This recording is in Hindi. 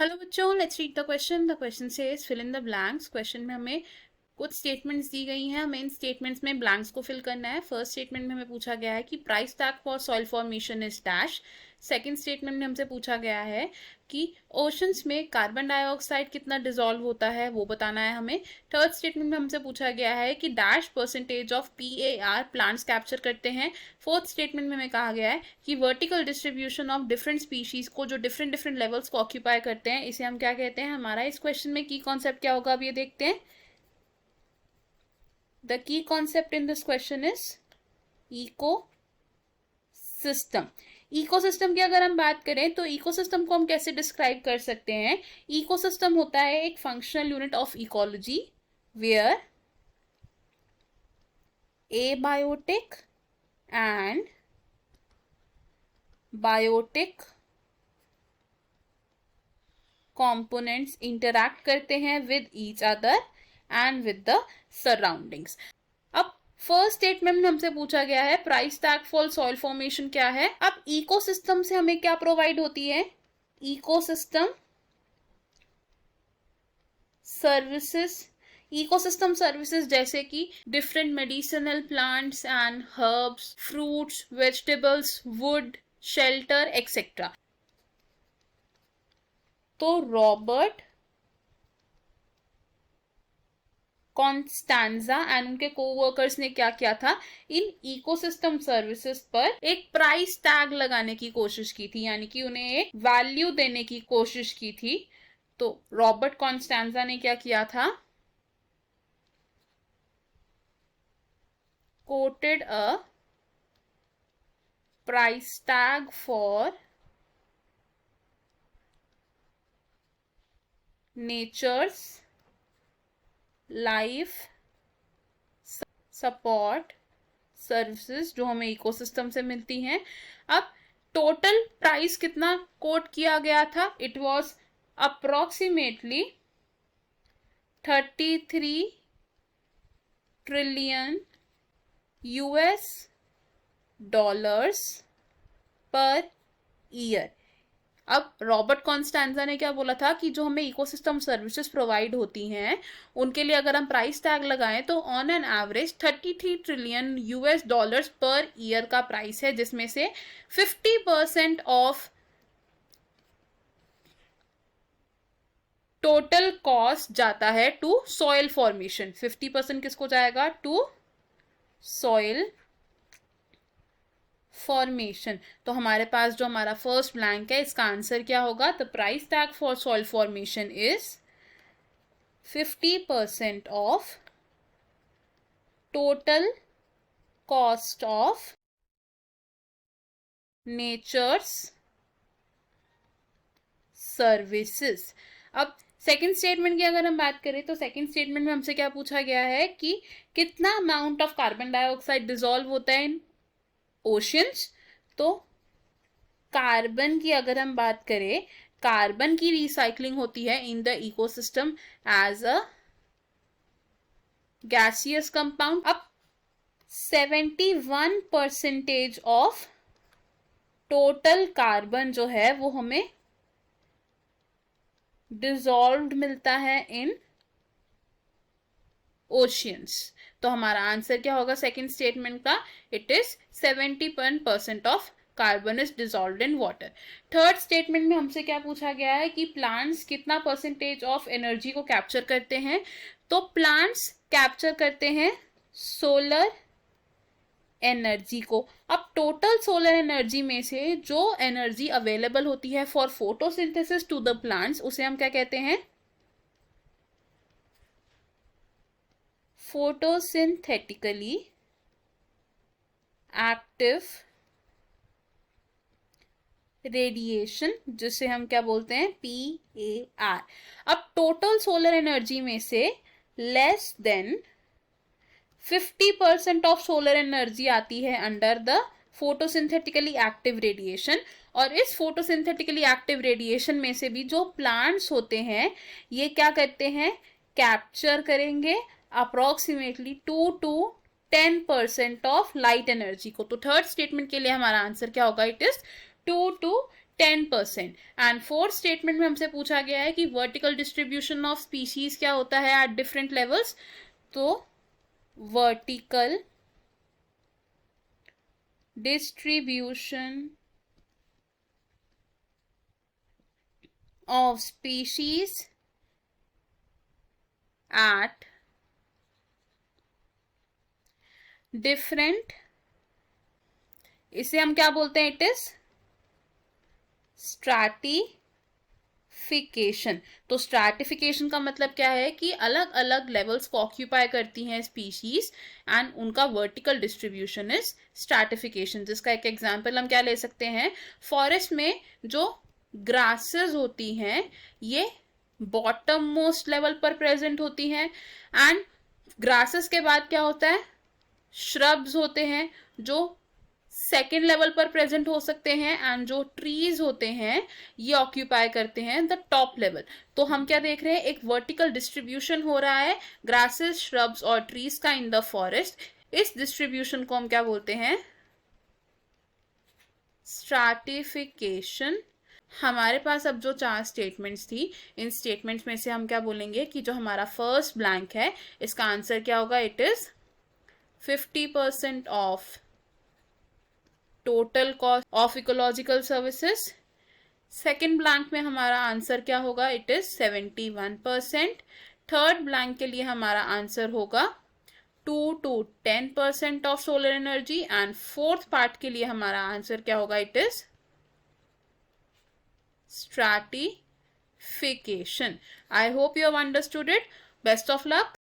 हेलो बच्चों, let's read the question. The question says fill in the blanks. Question में हमें कुछ स्टेटमेंट्स दी गई हैं. हमें इन स्टेटमेंट्स में ब्लैंक्स को फिल करना है. फर्स्ट स्टेटमेंट में हमें पूछा गया है कि price tag for soil formation is dash. Second statement में हमसे पूछा गया है कि ओशंस में कार्बन डाइऑक्साइड कितना डिजोल्व होता है वो बताना है हमें. थर्ड स्टेटमेंट में हमसे पूछा गया है कि dash percentage of PAR plants capture करते हैं. फोर्थ स्टेटमेंट में हमें कहा गया है कि vertical distribution of different species को जो डिफरेंट डिफरेंट लेवल्स को ऑक्यूपाई करते हैं इसे हम क्या कहते हैं. हमारा इस क्वेश्चन में की कॉन्सेप्ट क्या होगा अब ये देखते हैं. द की concept in this question is ecosystem. Ecosystem की अगर हम बात करें तो इकोसिस्टम को हम कैसे डिस्क्राइब कर सकते हैं. इकोसिस्टम होता है एक functional unit of ecology where abiotic and biotic components interact करते हैं with each other and with the surroundings. अब फर्स्ट स्टेटमेंट में हमसे पूछा गया है price tag for soil formation क्या है. अब इकोसिस्टम से हमें क्या प्रोवाइड होती है. Ecosystem services. इकोसिस्टम सर्विसेज जैसे कि different medicinal plants and herbs, fruits, vegetables, would, shelter etcetera. तो रॉबर्ट कॉन्स्टेंजा एंड उनके कोवर्कर्स ने क्या किया था, इन इकोसिस्टम सर्विसेज पर एक प्राइस टैग लगाने की कोशिश की थी, यानी कि उन्हें एक वैल्यू देने की कोशिश की थी. तो रॉबर्ट कॉन्स्टेंजा ने क्या किया था, quoted a price tag for nature's life support services जो हमें इकोसिस्टम से मिलती हैं. अब टोटल प्राइस कितना कोट किया गया था. It was approximately 33 trillion US dollars per year. अब रॉबर्ट कॉन्स्टेंजा ने क्या बोला था कि जो हमें इकोसिस्टम सर्विसेज प्रोवाइड होती हैं उनके लिए अगर हम प्राइस टैग लगाएं तो on an average 33 trillion US dollars per year का प्राइस है, जिसमें से 50% ऑफ टोटल कॉस्ट जाता है टू सॉइल फॉर्मेशन. 50% किसको जाएगा, टू सॉइल फॉर्मेशन. तो हमारे पास जो हमारा फर्स्ट ब्लैंक है इसका आंसर क्या होगा. The price tag for soil formation is 50% of total cost of nature's services. अब सेकेंड स्टेटमेंट की अगर हम बात करें तो सेकेंड स्टेटमेंट में हमसे क्या पूछा गया है कि कितना amount of carbon dioxide dissolve होता है इन ओशंस. तो कार्बन की अगर हम बात करें, कार्बन की रिसाइकलिंग होती है in the ecosystem as a gaseous compound. अब 71% ऑफ टोटल कार्बन जो है वो हमें डिसॉल्व्ड मिलता है इन ओशियंस. तो हमारा आंसर क्या होगा सेकेंड स्टेटमेंट का, it is 71% of carbon is dissolved in water. Third statement में हमसे क्या पूछा गया है कि प्लांट्स कितना परसेंटेज ऑफ एनर्जी को कैप्चर करते हैं. तो प्लांट्स कैप्चर करते हैं सोलर एनर्जी को. अब टोटल सोलर एनर्जी में से जो एनर्जी अवेलेबल होती है for photosynthesis to the plants उसे हम क्या कहते हैं, फोटोसिंथेटिकली एक्टिव रेडिएशन, जिसे हम क्या बोलते हैं, PAR. अब टोटल सोलर एनर्जी में से less than 50% of solar energy आती है under the photosynthetically active radiation. और इस फोटोसिंथेटिकली एक्टिव रेडिएशन में से भी जो प्लांट्स होते हैं ये क्या करते हैं, कैप्चर करेंगे approximately 2 to 10% of light energy को. तो थर्ड स्टेटमेंट के लिए हमारा आंसर क्या होगा, it is 2 to 10%। And fourth statement में हमसे पूछा गया है कि वर्टिकल डिस्ट्रीब्यूशन ऑफ स्पीशीज क्या होता है एट डिफरेंट लेवल्स। तो vertical distribution of species at different, इसे हम क्या बोलते हैं, इट इज स्ट्रैटिफिकेशन। तो स्ट्रैटिफिकेशन का मतलब क्या है कि अलग अलग लेवल्स को ऑक्यूपाई करती हैं स्पीशीज एंड उनका वर्टिकल डिस्ट्रीब्यूशन इज स्ट्रैटिफिकेशन। जिसका एक एग्जांपल हम क्या ले सकते हैं, फॉरेस्ट में जो ग्रासेस होती हैं ये बॉटम मोस्ट लेवल पर प्रेजेंट होती हैं, एंड ग्रासेस के बाद क्या होता है, श्रब्स होते हैं जो सेकेंड लेवल पर प्रेजेंट हो सकते हैं, एंड जो ट्रीज होते हैं ये ऑक्यूपाई करते हैं द टॉप लेवल। तो हम क्या देख रहे हैं, एक वर्टिकल डिस्ट्रीब्यूशन हो रहा है ग्रासेस, श्रब्स और ट्रीज का इन द फॉरेस्ट। इस डिस्ट्रीब्यूशन को हम क्या बोलते हैं, स्ट्रैटिफिकेशन। हमारे पास अब जो 4 स्टेटमेंट्स थी, इन स्टेटमेंट्स में से हम क्या बोलेंगे कि जो हमारा फर्स्ट ब्लैंक है इसका आंसर क्या होगा, it is 50% of total cost of ecological services. Second blank में हमारा आंसर क्या होगा, इट इज 71%। थर्ड ब्लैंक के लिए हमारा आंसर होगा 2 to 10% of solar energy, and fourth part के लिए हमारा आंसर क्या होगा, it is stratification. I hope you have understood it. Best of luck.